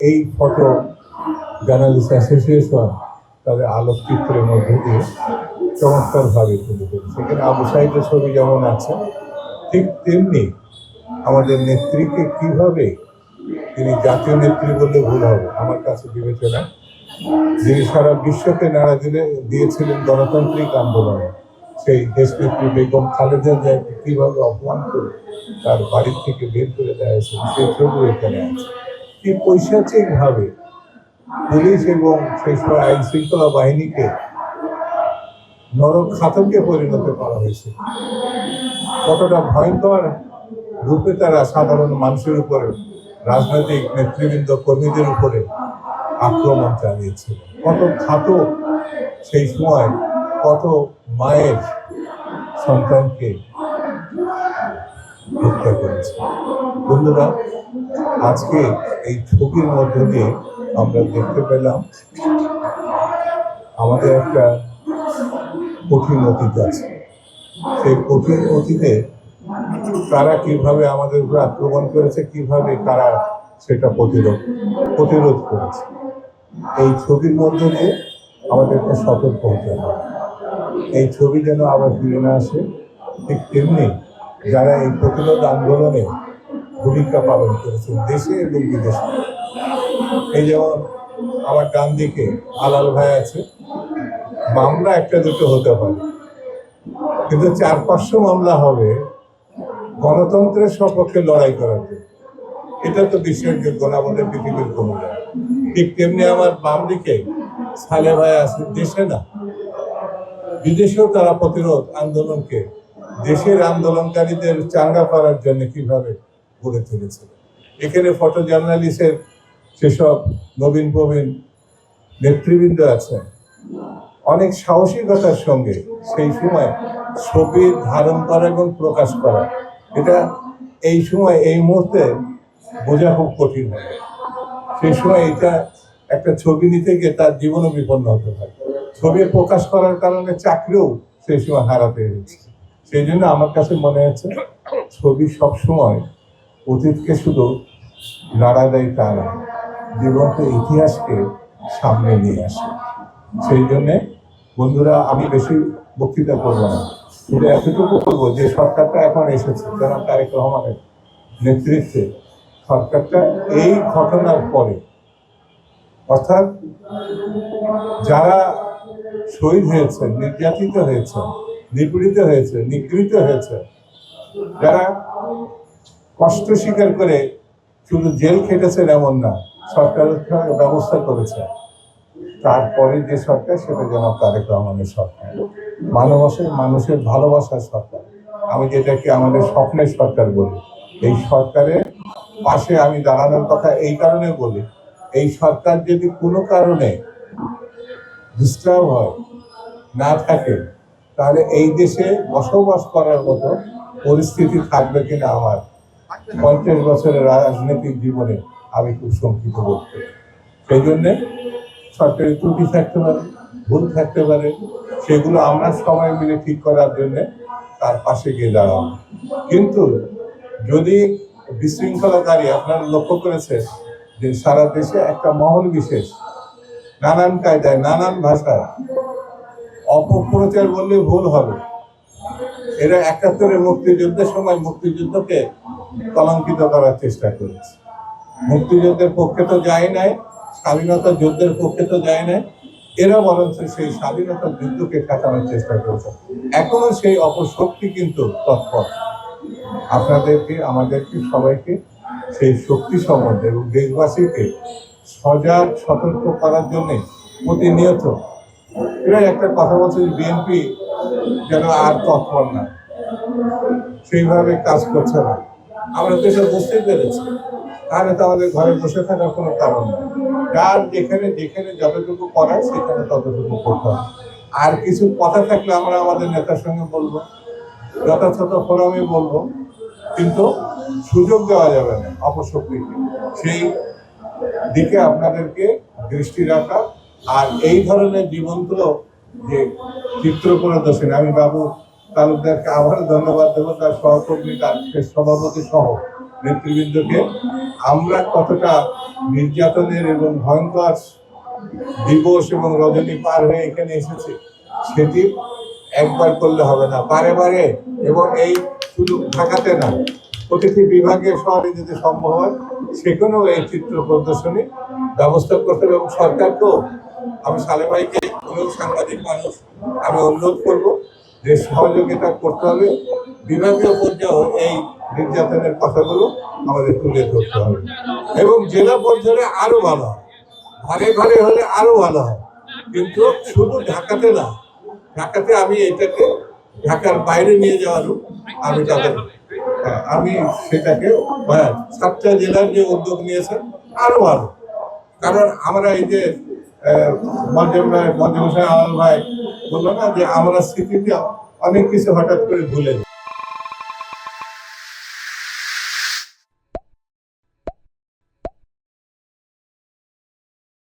এই photo journalist association তাদের আলোকচিত্রের মধ্যে দিয়ে চমৎকারভাবে তুলে ধরে। সেখানে আবু সাইদের ছবি যেমন আছে, ঠিক তেমনি আমাদের নেত্রীকে কিভাবে, তিনি জাতীয় নেত্রী বললে ভুল হবে আমার কাছে বিবেচনা, যিনি সারা বিশ্বকে নাড়া দিয়েছিলেন গণতান্ত্রিক আন্দোলনে, সেই দেশনেত্রী বেগম খালেদা জিয়াকে কিভাবে অপমান করে তার বাড়ির থেকে বের করে দেওয়া হয়েছে, সেই ছবি এখানে আছে। কি পৈশাচিক ভাবে পুলিশ এবং সেই সময় আইন শৃঙ্খলা বাহিনীকে নরক খাতকে পরিণত করা হয়েছে, কতটা ভয়ঙ্কর রূপে তারা সাধারণ মানুষের উপরে, রাজনৈতিক নেতৃবৃন্দ কর্মীদের উপরে আক্রমণ চালিয়েছিল, কত ঘাতক সেই সময় কত মায়ের সন্তানকে হত্যা করেছে। বন্ধুরা, আজকে এই ছবির মধ্য দিয়ে আমরা দেখতে পেলাম আমাদের একটা কঠিন অতীত আছে। সেই কঠিন অতীতে কারা কিভাবে আমাদের উপরে আক্রমণ করেছে, কিভাবে কারা সেটা প্রতিরোধ করেছে, এই ছবির মধ্য দিয়ে আমাদেরকে সতর্ক হতে হবে। এই ছবি যেন আবার ফিরে না আসে। ঠিক তেমনি যারা এই প্রতিরোধ আন্দোলনে ভূমিকা পালন করেছেন দেশে এবং বিদেশে, এই যেমন আমার ডান দিকে আলাল ভাই আছে, মামলা একটা দুটো হতে পারে, কিন্তু 400-500 মামলা হবে গণতন্ত্রের সপক্ষে লড়াই করার জন্য। এটা তো বিশ্বাসযোগ্য না আমাদের পৃথিবীর কোনো জায়গায়। ঠিক তেমনি আমার বাম দিকে সালে ভাই আছে, দেশে না বিদেশেও তারা প্রতিরোধ আন্দোলনকে দেশের আন্দোলনকারীদের চাঙ্গা করার জন্য কিভাবে গড়ে তুলেছিল। এখানে ফটো জার্নালিস্টের সেসব নবীন প্রবীণ নেতৃবৃন্দ আছে, অনেক সাহসিকতার সঙ্গে সেই সময় ছবি ধারণ করা এবং প্রকাশ করা, এটা এই সময় এই মুহূর্তে বোঝা খুব কঠিন হবে। সেই সময় এটা একটা ছবি নিতে গিয়ে তার জীবনও বিপন্ন হতে পারে। ছবি প্রকাশ করার কারণে চাকরিও সেই সময় হারাতে হয়েছে। সেই জন্য আমার কাছে মনে হচ্ছে ছবি সবসময় অতীতকে শুধু নাড়া দেয় তা না, জীবন্ত ইতিহাসকে সামনে নিয়ে আসে। সেই জন্যে বন্ধুরা, আমি বেশি বক্তৃতা করবো না, শুধু এতটুকু করবো যে সরকারটা এখন এসেছে জনাব তারেক রহমানের নেতৃত্বে, সরকারটা এই ঘটনার পরে, অর্থাৎ যারা শহীদ হয়েছে, নির্যাতিত হয়েছে, নিপীড়িত হয়েছে, নিগৃহীত হয়েছে, যারা কষ্ট স্বীকার করে শুধু জেল খেটেছেন এমন না, সরকারের ব্যবস্থা করেছে, তারপরে যে সরকার সেটা জনাব তারেক রহমানের সরকার, মানুষের ভালোবাসার সরকার, আমি যেটাকে আমাদের স্বপ্নের সরকার বলি। এই সরকারের পাশে আমি দাঁড়ানোর কথা এই কারণে বলি, এই সরকার যদি কোনো কারণে ডিস্টার্ব হয়, না থাকে, তাহলে এই দেশে বসবাস করার মতো পরিস্থিতি থাকবে কিনা আমার 50 বছরের রাজনৈতিক জীবনে আমি খুব শঙ্কিত বোধ করি। সেই জন্যে সরকারি ত্রুটি থাকতে পারে, ভুল থাকতে পারে, সেগুলো আমরা সবাই মিলে ঠিক করার জন্যে তার পাশে গিয়ে দাঁড়াবো। কিন্তু যদি বিশৃঙ্খলাকারী, আপনারা লক্ষ্য করেছেন যে সারা দেশে একটা মহল বিশেষ নানান কায়দায় নানান ভাষায়, অপপ্রচার বললে ভুল হবে, এরা 71-এর মুক্তিযুদ্ধের সময় মুক্তিযুদ্ধকে কলঙ্কিত করার চেষ্টা করেছে। মুক্তিযুদ্ধের পক্ষে তো যায় নাই, স্বাধীনতা যুদ্ধের পক্ষে তো যায় নাই, এরা বরঞ্চ সেই স্বাধীনতা যুদ্ধকে ঠেকানোর চেষ্টা করেছে। এখনো সেই অপশক্তি কিন্তু তৎপর। আপনাদেরকে, আমাদেরকে, সবাইকে সেই শক্তি সম্বন্ধে এবং দেশবাসীকে সজাগ সতর্ক করার জন্যে প্রতিনিয়ত, এরা একটা কথা বলছে বিএনপি যেন আর তৎপর না, সেইভাবে কাজ করছে না, আমরা তো এটা বুঝতেই পেরেছি। তাহলে তো আমাদের ঘরে বসে থাকার কোনো কারণ নেই। যার যেখানে যেখানে যতটুকু করার সেখানে ততটুকু করতে হবে। আর কিছু কথা থাকলে আমরা আমাদের নেতার সঙ্গে বলবো, যথাযথ ফোরামে বলবো, কিন্তু সুযোগ দেওয়া যাবে না অপশক্তিকে। সেই দিকে আপনাদেরকে দৃষ্টি রাখা, আর এই ধরনের জীবন্ত যে চিত্র প্রদর্শন, আমি বাবু তালুকদারকে আবারও ধন্যবাদ দেবো, তার সহকর্মী, তার সভাপতি সহ নেতৃবৃন্দকে আমরা কতটা নির্যাতনের এবং ভয়ঙ্কর দিবস এবং রজনী পার হয়ে এখানে এসেছি সেটি একবার করলে হবে না, বারে বারে। এবং এই শুধু ঢাকাতে না, প্রতিটি বিভাগের শহরে যদি সম্ভব হয় সেখানেও এই চিত্র প্রদর্শনী ব্যবস্থা করতে হবে। এবং সরকারকেও আমি সালে ভাইকে, উনিও সাংবাদিক মানুষ, আমি অনুরোধ করব যে সহযোগিতা করতে হবে। বিভাগীয় পর্যায়ে এই নির্যাতনের কথাগুলো আমাদের তুলে ধরতে হবে এবং জেলা পর্যায়ে আরো ভালো হয়, ঘরে ঘরে হলে আরো ভালো হয়। কিন্তু শুধু ঢাকাতে না, ঢাকাতে আমি এটাকে ঢাকার বাইরে নিয়ে যাওয়ারও আমি তাদের আমি সেটাকে 7টা জেলার যে উদ্যোগ নিয়েছেন আরো ভালো। কারণ আমরা এই যে মঞ্জুর হোসেন আওয়াল ভাই বললো না যে আমরা স্মৃতিতে অনেক কিছু হঠাৎ করে ভুলে যাই।